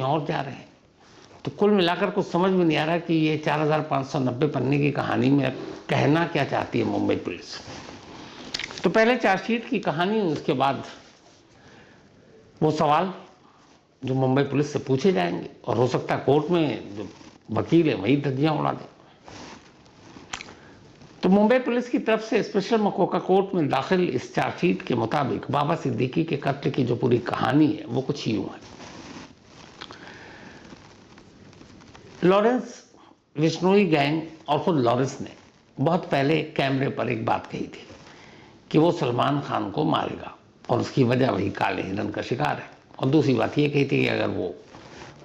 कहीं और जा रहे हैं। तो कुल मिलाकर कुछ समझ में नहीं आ रहा कि ये 4590 पन्ने की कहानी में कहना क्या चाहती है मुंबई पुलिस। तो पहले चार्जशीट की कहानी, उसके बाद वो सवाल जो मुंबई पुलिस से पूछे जाएंगे, और हो सकता है कोर्ट में जो वकील है वही धज्जियां उड़ा दे। तो मुंबई पुलिस की तरफ से स्पेशल मकोका कोर्ट में दाखिल इस चार्जशीट के मुताबिक बाबा सिद्दीकी के कत्ल की जो पूरी कहानी है वो कुछ यूं है। लॉरेंस विश्नोई गैंग और खुद लॉरेंस ने बहुत पहले कैमरे पर एक बात कही थी कि वो सलमान खान को मारेगा, और उसकी वजह वही काले हिरन का शिकार है। और दूसरी बात ये कही थी कि अगर वो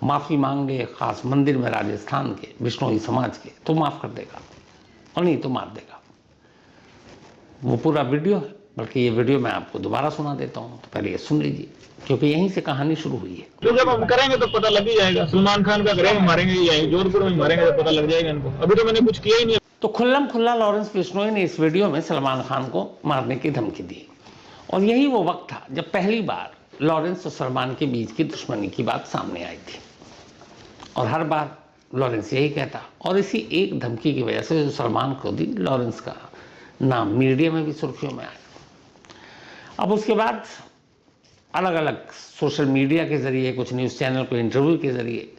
माफ़ी मांग ले खास मंदिर में राजस्थान के बिश्नोई समाज के तो माफ़ कर देगा, और नहीं तो मार देगा। वो पूरा वीडियो है, बल्कि ये वीडियो मैं आपको दोबारा सुना देता हूँ, तो पहले ये सुन लीजिए, क्योंकि यहीं से कहानी शुरू हुई है। तो जब हम करेंगे तो पता लग ही जाएगा। सलमान खान का करेंगे, मारेंगे ही जाएंगे, जोधपुर में मारेंगे तो पता लग जाएगा इनको। अभी तो मैंने कुछ किया ही नहीं। तो खुल्लम खुल्ला लॉरेंस बिश्नोई ने इस वीडियो में सलमान खान को मारने की धमकी दी, और यही वो वक्त था जब पहली बार लॉरेंस और सलमान के बीच की दुश्मनी की बात सामने आई थी। और हर बार लॉरेंस यही कहता, और इसी एक धमकी की वजह से जो सलमान खुद लॉरेंस का नाम मीडिया में भी सुर्खियों में आया। अब उसके बाद अलग अलग सोशल मीडिया के जरिए, कुछ न्यूज़ चैनल को इंटरव्यू के जरिए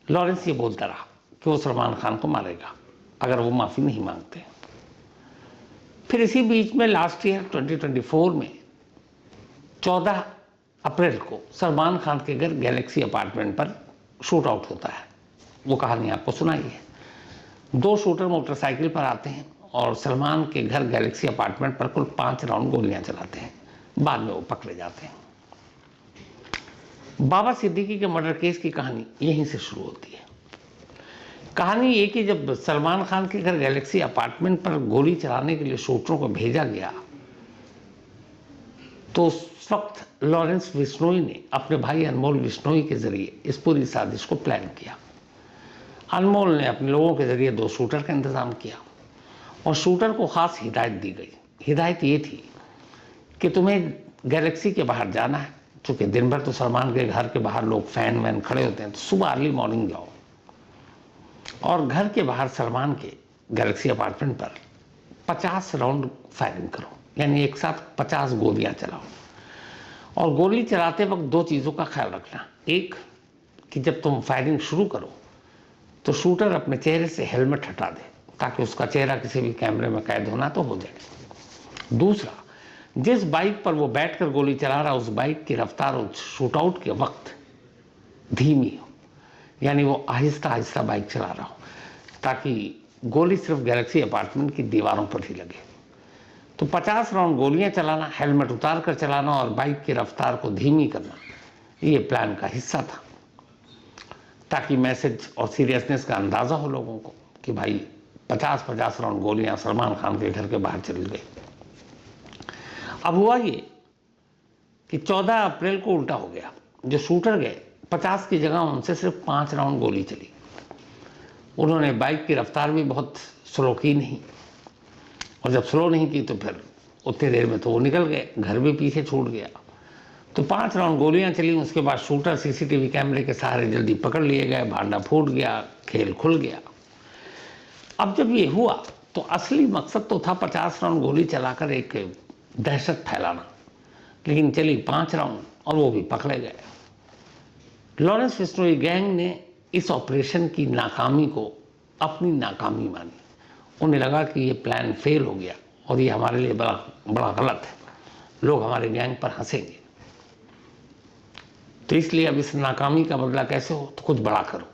लॉरेंस ये बोलता रहा कि वो सलमान खान को मारेगा अगर वो माफ़ी नहीं मांगते। फिर इसी बीच में लास्ट ईयर 2024 में 14 अप्रैल को सलमान खान के घर गैलेक्सी अपार्टमेंट पर शूट आउट होता है। वो कहानी आपको सुनाई है। 2 शूटर मोटरसाइकिल पर आते हैं और सलमान के घर गैलेक्सी अपार्टमेंट पर कुल 5 राउंड गोलियां चलाते हैं। बाद में वो पकड़े जाते हैं। बाबा सिद्दीकी के मर्डर केस की कहानी यहीं से शुरू होती है। कहानी ये कि जब सलमान खान के घर गैलेक्सी अपार्टमेंट पर गोली चलाने के लिए शूटरों को भेजा गया, तो उस वक्त लॉरेंस बिश्नोई ने अपने भाई अनमोल बिश्नोई के जरिए इस पूरी साजिश को प्लान किया। अनमोल ने अपने लोगों के जरिए 2 शूटर का इंतजाम किया, और शूटर को खास हिदायत दी गई। हिदायत ये थी कि तुम्हें गैलेक्सी के बाहर जाना है, चूँकि दिन भर तो सलमान के घर के बाहर लोग फैन वैन खड़े होते हैं, तो सुबह अर्ली मॉर्निंग जाओ और घर के बाहर सलमान के गैलेक्सी अपार्टमेंट पर 50 राउंड फायरिंग करो, यानी एक साथ 50 गोलियां चलाओ। और गोली चलाते वक्त 2 चीज़ों का ख्याल रखना। एक कि जब तुम फायरिंग शुरू करो तो शूटर अपने चेहरे से हेलमेट हटा दे, ताकि उसका चेहरा किसी भी कैमरे में कैद होना तो हो जाए। दूसरा, जिस बाइक पर वो बैठकर गोली चला रहा, उस बाइक की रफ्तार उस शूट आउट के वक्त धीमी हो, यानी वो आहिस्ता आहिस्ता बाइक चला रहा हो, ताकि गोली सिर्फ गैलेक्सी अपार्टमेंट की दीवारों पर ही लगे। तो 50 राउंड गोलियां चलाना, हेलमेट उतार कर चलाना और बाइक की रफ्तार को धीमी करना, ये प्लान का हिस्सा था, ताकि मैसेज और सीरियसनेस का अंदाज़ा हो लोगों को कि भाई 50-50 राउंड गोलियां सलमान खान के घर के बाहर चली गई। अब हुआ ये कि 14 अप्रैल को उल्टा हो गया। जो शूटर गए 50 की जगह उनसे सिर्फ 5 राउंड गोली चली। उन्होंने बाइक की रफ्तार भी बहुत स्लो की नहीं, और जब स्लो नहीं की तो फिर उतनी देर में तो वो निकल गए, घर भी पीछे छूट गया। तो 5 राउंड गोलियां चली। उसके बाद शूटर सीसीटीवी कैमरे के सहारे जल्दी पकड़ लिए गए, भांडा फूट गया, खेल खुल गया। अब जब ये हुआ तो असली मकसद तो था 50 राउंड गोली चलाकर एक दहशत फैलाना, लेकिन चली 5 राउंड और वो भी पकड़े गए। लॉरेंस बिश्नोई गैंग ने इस ऑपरेशन की नाकामी को अपनी नाकामी मानी। उन्हें लगा कि ये प्लान फेल हो गया और ये हमारे लिए बड़ा बड़ा गलत है, लोग हमारे गैंग पर हंसेंगे। तो इसलिए अब इस नाकामी का बदला कैसे हो, तो कुछ बड़ा करो।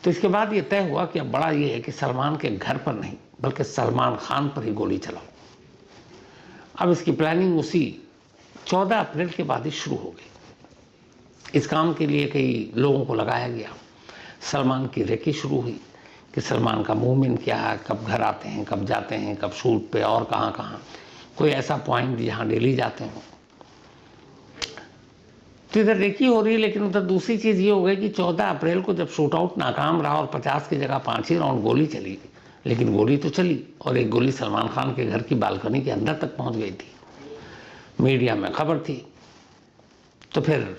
तो इसके बाद ये तय हुआ कि अब बड़ा ये है कि सलमान के घर पर नहीं, बल्कि सलमान खान पर ही गोली चलाओ। अब इसकी प्लानिंग उसी 14 अप्रैल के बाद ही शुरू हो गई। इस काम के लिए कई लोगों को लगाया गया। सलमान की रेकी शुरू हुई कि सलमान का मूवमेंट क्या है, कब घर आते हैं, कब जाते हैं, कब शूट पे और कहाँ कहाँ, कोई ऐसा पॉइंट जहाँ डेली जाते हों। तो इधर रेकी हो रही है, लेकिन उधर दूसरी चीज़ ये हो गई कि 14 अप्रैल को जब शूट आउट नाकाम रहा और 50 की जगह 5 ही राउंड गोली चली, लेकिन गोली तो चली, और एक गोली सलमान खान के घर की बालकनी के अंदर तक पहुँच गई थी। मीडिया में खबर थी। तो फिर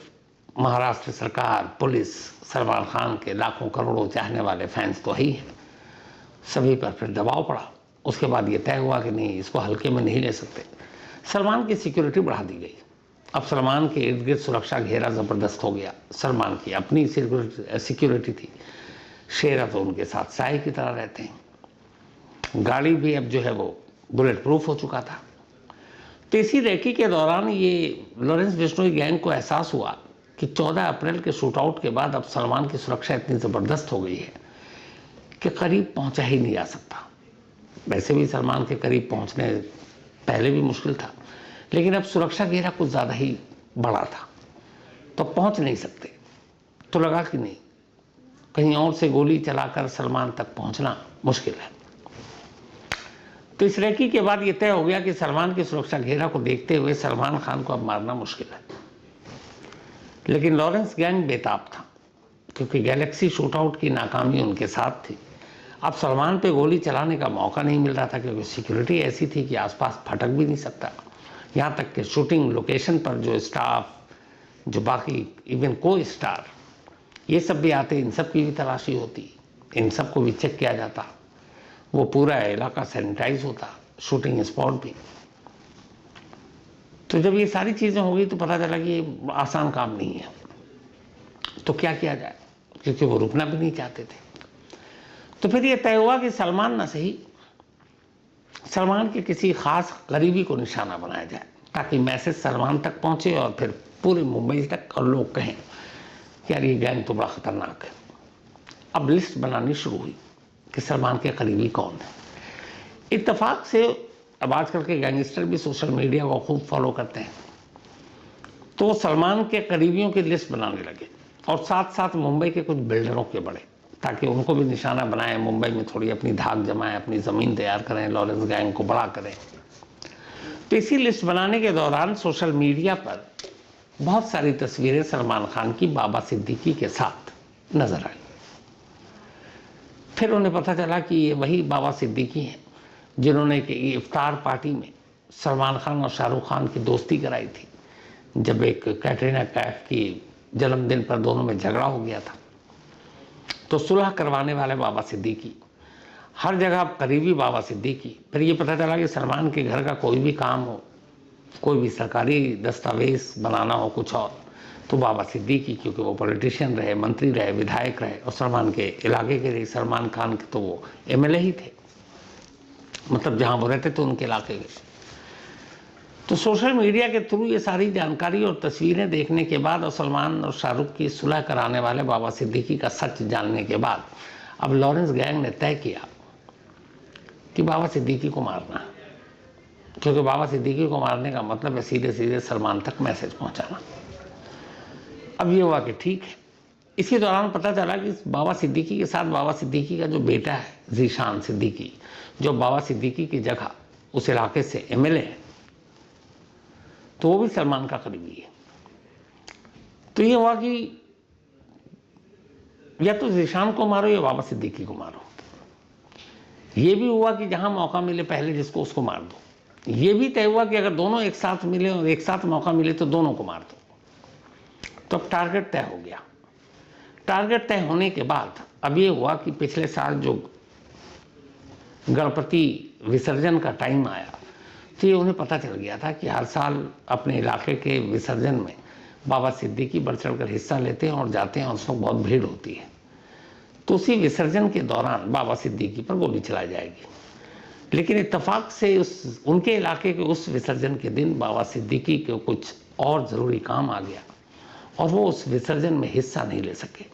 महाराष्ट्र सरकार, पुलिस, सलमान खान के लाखों करोड़ों चाहने वाले फैंस तो ही हैं, सभी पर फिर दबाव पड़ा। उसके बाद ये तय हुआ कि नहीं, इसको हल्के में नहीं ले सकते। सलमान की सिक्योरिटी बढ़ा दी गई। अब सलमान के इर्द गिर्द सुरक्षा घेरा ज़बरदस्त हो गया। सलमान की अपनी सिक्योरिटी थी। शेरा तो उनके साथ साए की तरह रहते हैं। गाड़ी भी अब जो है वो बुलेट प्रूफ हो चुका था। तो इसी रेकी के दौरान ये लॉरेंस बिश्नोई गैंग को एहसास हुआ कि 14 अप्रैल के शूट आउट के बाद अब सलमान की सुरक्षा इतनी ज़बरदस्त हो गई है कि करीब पहुंचा ही नहीं जा सकता। वैसे भी सलमान के करीब पहुंचने पहले भी मुश्किल था, लेकिन अब सुरक्षा घेरा कुछ ज़्यादा ही बड़ा था, तो पहुंच नहीं सकते। तो लगा कि नहीं, कहीं और से गोली चलाकर सलमान तक पहुंचना मुश्किल है। तो इस रेकी के बाद ये तय हो गया कि सलमान की सुरक्षा घेरा को देखते हुए सलमान खान को अब मारना मुश्किल है। लेकिन लॉरेंस गैंग बेताब था, क्योंकि गैलेक्सी शूटआउट की नाकामी उनके साथ थी। अब सलमान पे गोली चलाने का मौका नहीं मिल रहा था, क्योंकि सिक्योरिटी ऐसी थी कि आसपास फटक भी नहीं सकता। यहाँ तक कि शूटिंग लोकेशन पर जो स्टाफ, जो बाकी इवन को स्टार, ये सब भी आते, इन सब की भी तलाशी होती, इन सब को भी चेक किया जाता, वो पूरा इलाका सैनिटाइज होता, शूटिंग स्पॉट भी। तो जब ये सारी चीज़ें हो गई तो पता चला कि ये आसान काम नहीं है। तो क्या किया जाए, क्योंकि वो रुकना भी नहीं चाहते थे। तो फिर ये तय हुआ कि सलमान ना सही, सलमान के किसी खास करीबी को निशाना बनाया जाए, ताकि मैसेज सलमान तक पहुंचे और फिर पूरे मुंबई तक, और लोग कहें कि यार ये गैंग तो बड़ा खतरनाक है। अब लिस्ट बनानी शुरू हुई कि सलमान के करीबी कौन है। इत्तेफाक से अब आजकल के गैंगस्टर भी सोशल मीडिया को खूब फॉलो करते हैं, तो सलमान के करीबियों की लिस्ट बनाने लगे, और साथ साथ मुंबई के कुछ बिल्डरों के बड़े, ताकि उनको भी निशाना बनाएं, मुंबई में थोड़ी अपनी धाक जमाएं, अपनी ज़मीन तैयार करें, लॉरेंस गैंग को बड़ा करें। तो इसी लिस्ट बनाने के दौरान सोशल मीडिया पर बहुत सारी तस्वीरें सलमान खान की बाबा सिद्दीकी के साथ नजर आई। फिर उन्हें पता चला कि ये वही बाबा सिद्दीकी हैं जिन्होंने कि इफ्तार पार्टी में सलमान खान और शाहरुख खान की दोस्ती कराई थी, जब एक कैटरीना कैफ की जन्मदिन पर दोनों में झगड़ा हो गया था। तो सुलह करवाने वाले बाबा सिद्दीकी, हर जगह करीबी बाबा सिद्दीकी। फिर ये पता चला कि सलमान के घर का कोई भी काम हो, कोई भी सरकारी दस्तावेज बनाना हो, कुछ और, तो बाबा सिद्दीकी, क्योंकि वो पॉलिटिशियन रहे, मंत्री रहे, विधायक रहे, और सलमान के इलाके के रहे, सलमान खान के तो वो एमएलए ही थे, मतलब जहाँ वो रहते थे उनके इलाके के। तो सोशल मीडिया के थ्रू ये सारी जानकारी और तस्वीरें देखने के बाद, और सलमान और शाहरुख की सुलह कराने वाले बाबा सिद्दीकी का सच जानने के बाद, अब लॉरेंस गैंग ने तय किया कि बाबा सिद्दीकी को मारना है, क्योंकि बाबा सिद्दीकी को मारने का मतलब है सीधे सीधे सलमान तक मैसेज पहुंचाना। अब ये हुआ कि ठीक है। इसी दौरान पता चला कि बाबा सिद्दीकी के साथ बाबा सिद्दीकी का जो बेटा है ज़ीशान सिद्दीकी, जो बाबा सिद्दीकी की जगह उस इलाके से एमएलए है, तो वो भी सलमान का करीबी है। तो ये हुआ कि या तो ज़ीशान को मारो या बाबा सिद्दीकी को मारो। ये भी हुआ कि जहां मौका मिले पहले जिसको उसको मार दो। ये भी तय हुआ कि अगर दोनों एक साथ मिले और एक साथ मौका मिले तो दोनों को मार दो। तो अब टारगेट तय हो गया। टारगेट तय होने के बाद अब ये हुआ कि पिछले साल जो गणपति विसर्जन का टाइम आया, तो ये उन्हें पता चल गया था कि हर साल अपने इलाके के विसर्जन में बाबा सिद्दीकी बढ़ चढ़कर हिस्सा लेते हैं और जाते हैं, और उस वक्त बहुत भीड़ होती है। तो उसी विसर्जन के दौरान बाबा सिद्दीकी पर गोली चलाई जाएगी। लेकिन इत्तेफाक से उनके इलाके के उस विसर्जन के दिन बाबा सिद्दीकी को कुछ और ज़रूरी काम आ गया, और वो उस विसर्जन में हिस्सा नहीं ले सके।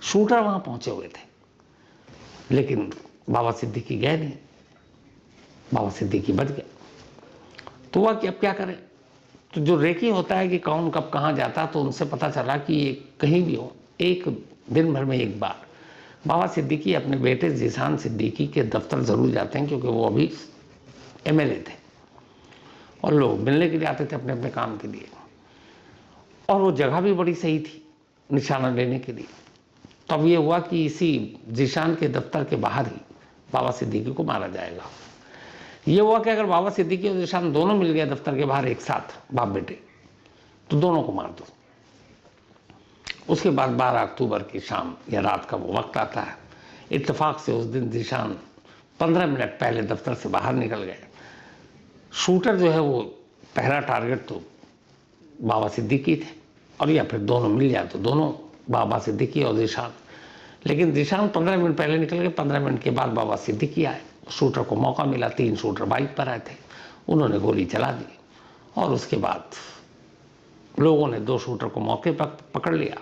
शूटर वहाँ पहुँचे हुए थे, लेकिन बाबा सिद्दीकी गए नहीं, बाबा सिद्दीकी बच गए। तो हुआ कि अब क्या करें। तो जो रेकी होता है कि कौन कब कहाँ जाता, तो उनसे पता चला कि ये कहीं भी हो, एक दिन भर में एक बार बाबा सिद्दीकी अपने बेटे ज़ीशान सिद्दीकी के दफ्तर ज़रूर जाते हैं, क्योंकि वो अभी एमएलए थे और लोग मिलने के लिए आते थे अपने अपने काम के लिए, और वो जगह भी बड़ी सही थी निशाना लेने के लिए। तब ये हुआ कि इसी ज़ीशान के दफ्तर के बाहर ही बाबा सिद्दीकी को मारा जाएगा। ये हुआ कि अगर बाबा सिद्दीकी और ज़ीशान दोनों मिल गए दफ्तर के बाहर एक साथ बाप बेटे, तो दोनों को मार दो। उसके बाद 12 अक्टूबर की शाम या रात का वो वक्त आता है। इत्तेफाक से उस दिन ज़ीशान 15 मिनट पहले दफ्तर से बाहर निकल गए। शूटर जो है वो पहला टारगेट तो बाबा सिद्दीकी थे, और या फिर दोनों मिल जाए तो दोनों, बाबा सिद्दीकी और ज़ीशान। लेकिन ज़ीशान 15 मिनट पहले निकल गए, 15 मिनट के बाद बाबा सिद्दीकी आए। शूटर को मौका मिला, 3 शूटर बाइक पर आए थे, उन्होंने गोली चला दी और उसके बाद लोगों ने 2 शूटर को मौके पर पकड़ लिया।